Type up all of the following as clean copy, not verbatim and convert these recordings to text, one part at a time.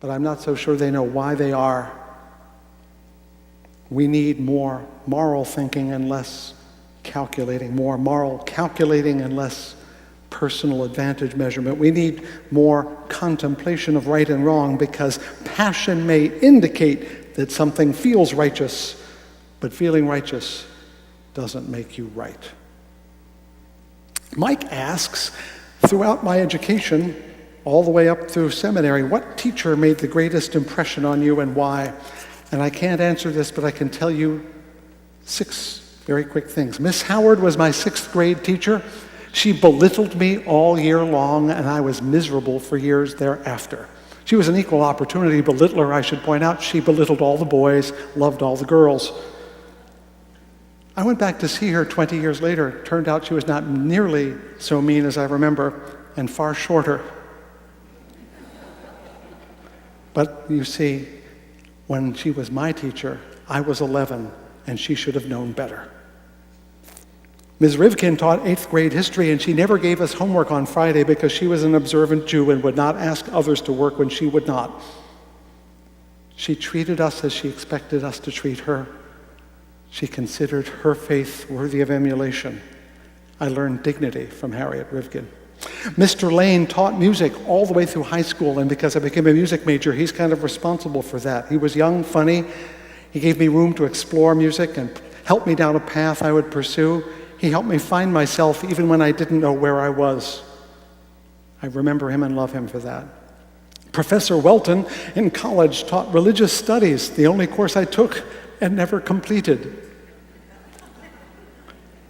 but I'm not so sure they know why they are. We need more moral thinking and less calculating, more moral calculating and less personal advantage measurement. We need more contemplation of right and wrong, because passion may indicate that something feels righteous, but feeling righteous doesn't make you right. Mike asks, throughout my education, all the way up through seminary, what teacher made the greatest impression on you and why? And I can't answer this, but I can tell you 6 very quick things. Miss Howard was my 6th grade teacher. She belittled me all year long, and I was miserable for years thereafter. She was an equal opportunity belittler, I should point out. She belittled all the boys, loved all the girls. I went back to see her 20 years later. It turned out she was not nearly so mean as I remember, and far shorter. But you see, when she was my teacher, I was 11, and she should have known better. Ms. Rivkin taught 8th grade history, and she never gave us homework on Friday because she was an observant Jew and would not ask others to work when she would not. She treated us as she expected us to treat her. She considered her faith worthy of emulation. I learned dignity from Harriet Rivkin. Mr. Lane taught music all the way through high school, and because I became a music major, he's kind of responsible for that. He was young, funny. He gave me room to explore music and helped me down a path I would pursue. He helped me find myself even when I didn't know where I was. I remember him and love him for that. Professor Welton in college taught religious studies, the only course I took and never completed.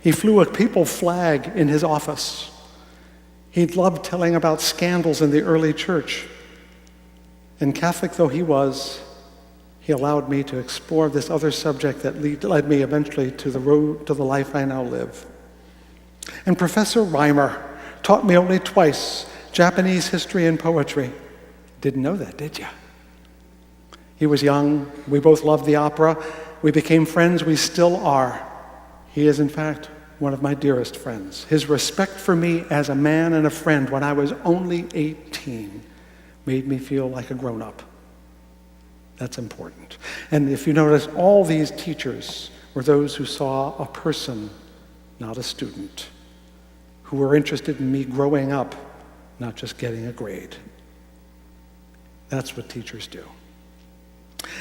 He flew a papal flag in his office. He loved telling about scandals in the early church. And Catholic though he was, he allowed me to explore this other subject that led me eventually to the road to the life I now live. And Professor Reimer taught me only twice Japanese history and poetry. Didn't know that, did you? He was young. We both loved the opera. We became friends. We still are. He is, in fact, one of my dearest friends. His respect for me as a man and a friend when I was only 18 made me feel like a grown-up. That's important. And if you notice, all these teachers were those who saw a person, not a student, who were interested in me growing up, not just getting a grade. That's what teachers do.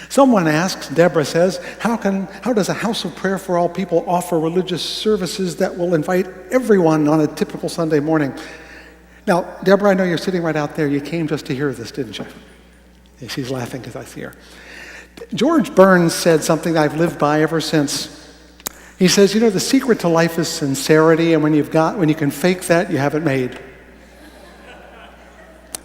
Someone asks, Deborah says, how does a house of prayer for all people offer religious services that will invite everyone on a typical Sunday morning? Now, Deborah, I know you're sitting right out there. You came just to hear this, didn't you? Yeah, she's laughing because I see her. George Burns said something I've lived by ever since. He says, the secret to life is sincerity, and when you can fake that, you have it made.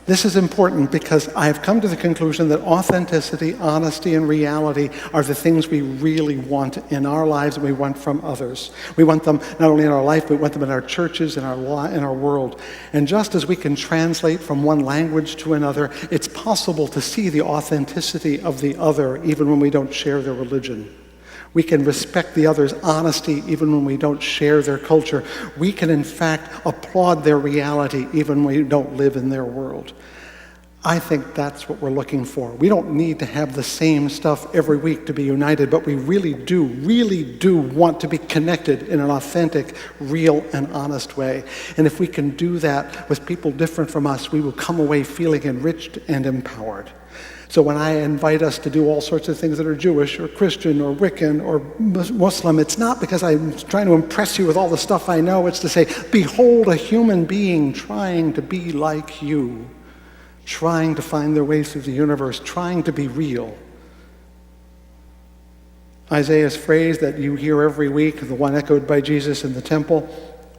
This is important because I have come to the conclusion that authenticity, honesty, and reality are the things we really want in our lives and we want from others. We want them not only in our life, but we want them in our churches, in our world. And just as we can translate from one language to another, it's possible to see the authenticity of the other even when we don't share their religion. We can respect the other's honesty even when we don't share their culture. We can, in fact, applaud their reality even when we don't live in their world. I think that's what we're looking for. We don't need to have the same stuff every week to be united, but we really do want to be connected in an authentic, real, and honest way. And if we can do that with people different from us, we will come away feeling enriched and empowered. So when I invite us to do all sorts of things that are Jewish or Christian or Wiccan or Muslim, it's not because I'm trying to impress you with all the stuff I know. It's to say, behold a human being trying to be like you, trying to find their way through the universe, trying to be real. Isaiah's phrase that you hear every week, the one echoed by Jesus in the temple,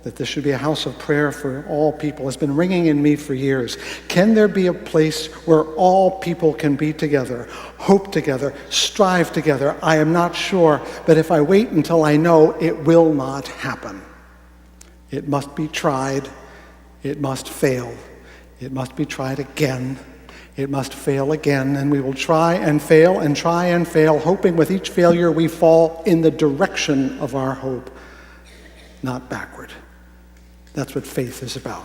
that this should be a house of prayer for all people, has been ringing in me for years. Can there be a place where all people can be together, hope together, strive together? I am not sure, but if I wait until I know, it will not happen. It must be tried. It must fail. It must be tried again. It must fail again, and we will try and fail and try and fail, hoping with each failure we fall in the direction of our hope, not backward. That's what faith is about.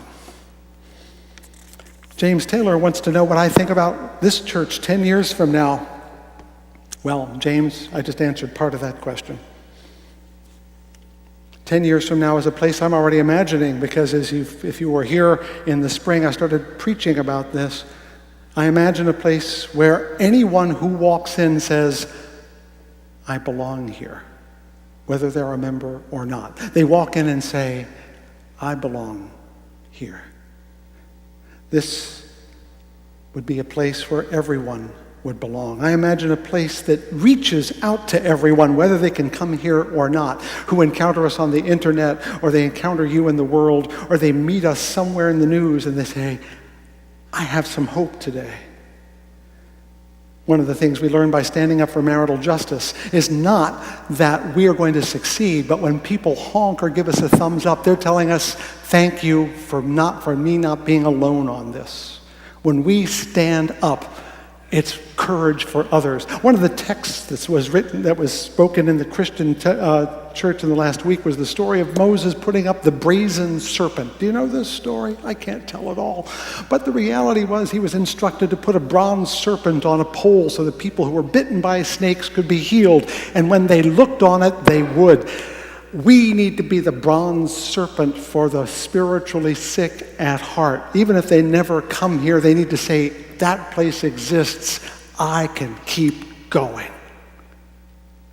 James Taylor wants to know what I think about this church 10 years from now. Well, James, I just answered part of that question. 10 years from now is a place I'm already imagining, because if you were here in the spring, I started preaching about this. I imagine a place where anyone who walks in says, I belong here, whether they're a member or not. They walk in and say, I belong here. This would be a place where everyone would belong. I imagine a place that reaches out to everyone, whether they can come here or not, who encounter us on the internet, or they encounter you in the world, or they meet us somewhere in the news and they say, I have some hope today. One of the things we learn by standing up for marital justice is not that we are going to succeed, but when people honk or give us a thumbs up, they're telling us, thank you for me not being alone on this. When we stand up, it's courage for others. One of the texts that was spoken in the Christian church in the last week was the story of Moses putting up the brazen serpent. Do you know this story? I can't tell it all. But the reality was he was instructed to put a bronze serpent on a pole so that people who were bitten by snakes could be healed. And when they looked on it, they would. We need to be the bronze serpent for the spiritually sick at heart. Even if they never come here, they need to say, that place exists. I can keep going.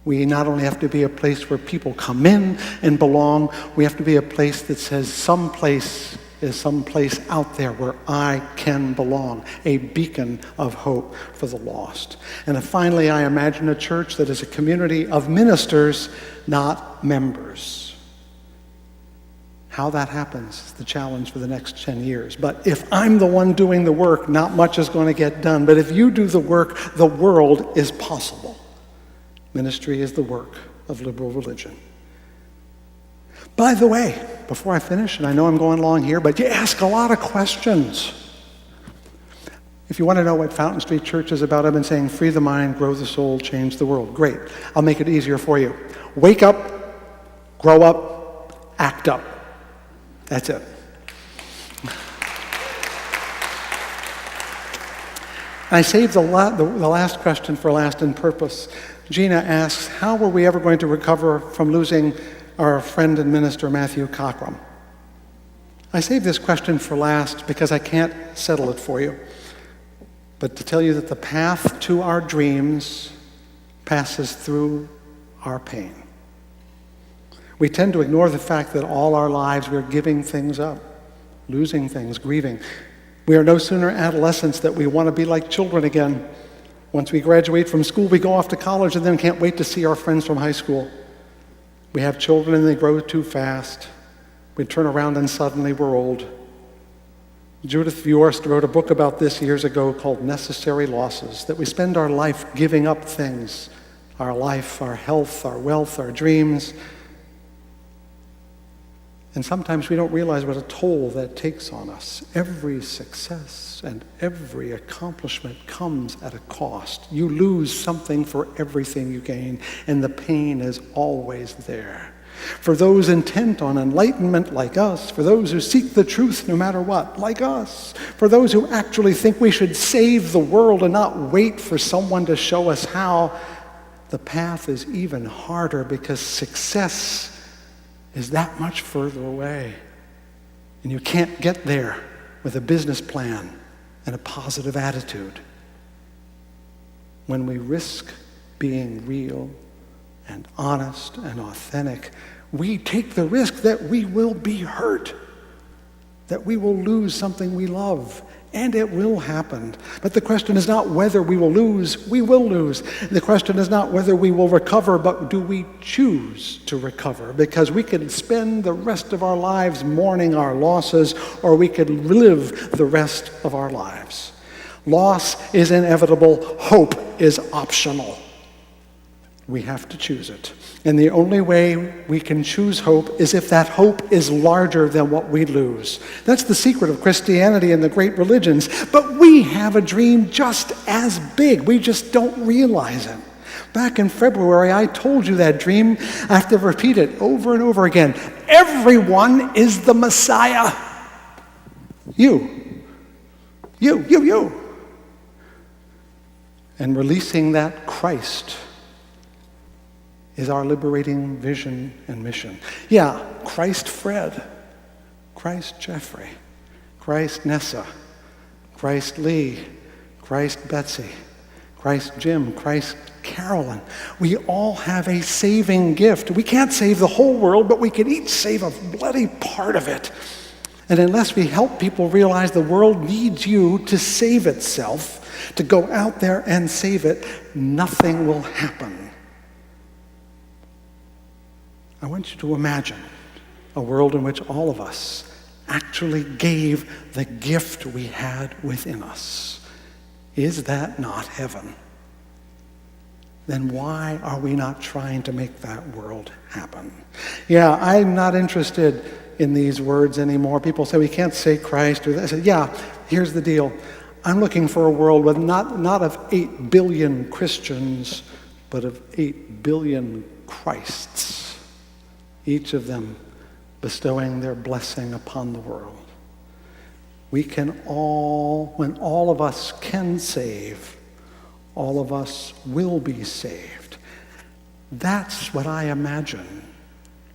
We not only have to be a place where people come in and belong, we have to be a place that says some place is some place out there where I can belong, a beacon of hope for the lost. And finally, I imagine a church that is a community of ministers, not members. How that happens is the challenge for the next 10 years. But if I'm the one doing the work, not much is going to get done. But if you do the work, the world is possible. Ministry is the work of liberal religion. By the way, before I finish, and I know I'm going long here, but you ask a lot of questions. If you want to know what Fountain Street Church is about, I've been saying free the mind, grow the soul, change the world. Great. I'll make it easier for you. Wake up, grow up, act up. That's it. I saved the last question for last in purpose. Gina asks, how were we ever going to recover from losing our friend and minister Matthew Cockram? I saved this question for last because I can't settle it for you, but to tell you that the path to our dreams passes through our pain. We tend to ignore the fact that all our lives we're giving things up, losing things, grieving. We are no sooner adolescents that we want to be like children again. Once we graduate from school, we go off to college and then can't wait to see our friends from high school. We have children and they grow too fast. We turn around and suddenly we're old. Judith Viorst wrote a book about this years ago called Necessary Losses, that we spend our life giving up things, our life, our health, our wealth, our dreams. And sometimes we don't realize what a toll that takes on us. Every success and every accomplishment comes at a cost. You lose something for everything you gain, and the pain is always there. For those intent on enlightenment like us, for those who seek the truth no matter what, like us, for those who actually think we should save the world and not wait for someone to show us how, the path is even harder because success is that much further away. And you can't get there with a business plan and a positive attitude. When we risk being real and honest and authentic, we take the risk that we will be hurt, that we will lose something we love, and it will happen. But the question is not whether we will lose, we will lose. The question is not whether we will recover, but do we choose to recover? Because we could spend the rest of our lives mourning our losses, or we could live the rest of our lives. Loss is inevitable, hope is optional. We have to choose it. And the only way we can choose hope is if that hope is larger than what we lose. That's the secret of Christianity and the great religions. But we have a dream just as big. We just don't realize it. Back in February, I told you that dream. I have to repeat it over and over again. Everyone is the Messiah. You You. And releasing that Christ is our liberating vision and mission. Yeah, Christ Fred, Christ Jeffrey, Christ Nessa, Christ Lee, Christ Betsy, Christ Jim, Christ Carolyn. We all have a saving gift. We can't save the whole world, but we can each save a bloody part of it. And unless we help people realize the world needs you to save itself, to go out there and save it, nothing will happen. I want you to imagine a world in which all of us actually gave the gift we had within us. Is that not heaven? Then why are we not trying to make that world happen? Yeah, I'm not interested in these words anymore. People say we can't say Christ or this. I say, yeah, here's the deal. I'm looking for a world with not of 8 billion Christians, but of 8 billion Christs, each of them bestowing their blessing upon the world. We can all, when all of us can save, all of us will be saved. That's what I imagine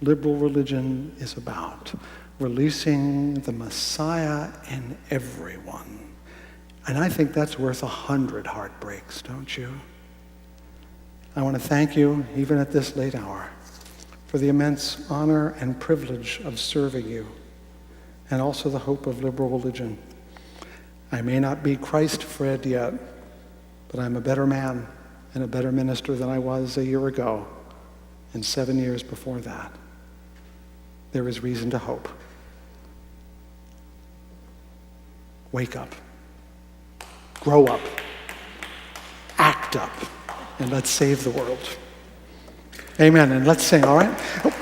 liberal religion is about, releasing the Messiah in everyone. And I think that's worth 100 heartbreaks, don't you? I want to thank you, even at this late hour, for the immense honor and privilege of serving you, and also the hope of liberal religion. I may not be Christ Fred yet, but I'm a better man and a better minister than I was a year ago and 7 years before that. There is reason to hope. Wake up. Grow up. Act up. And let's save the world. Amen. And let's sing, all right?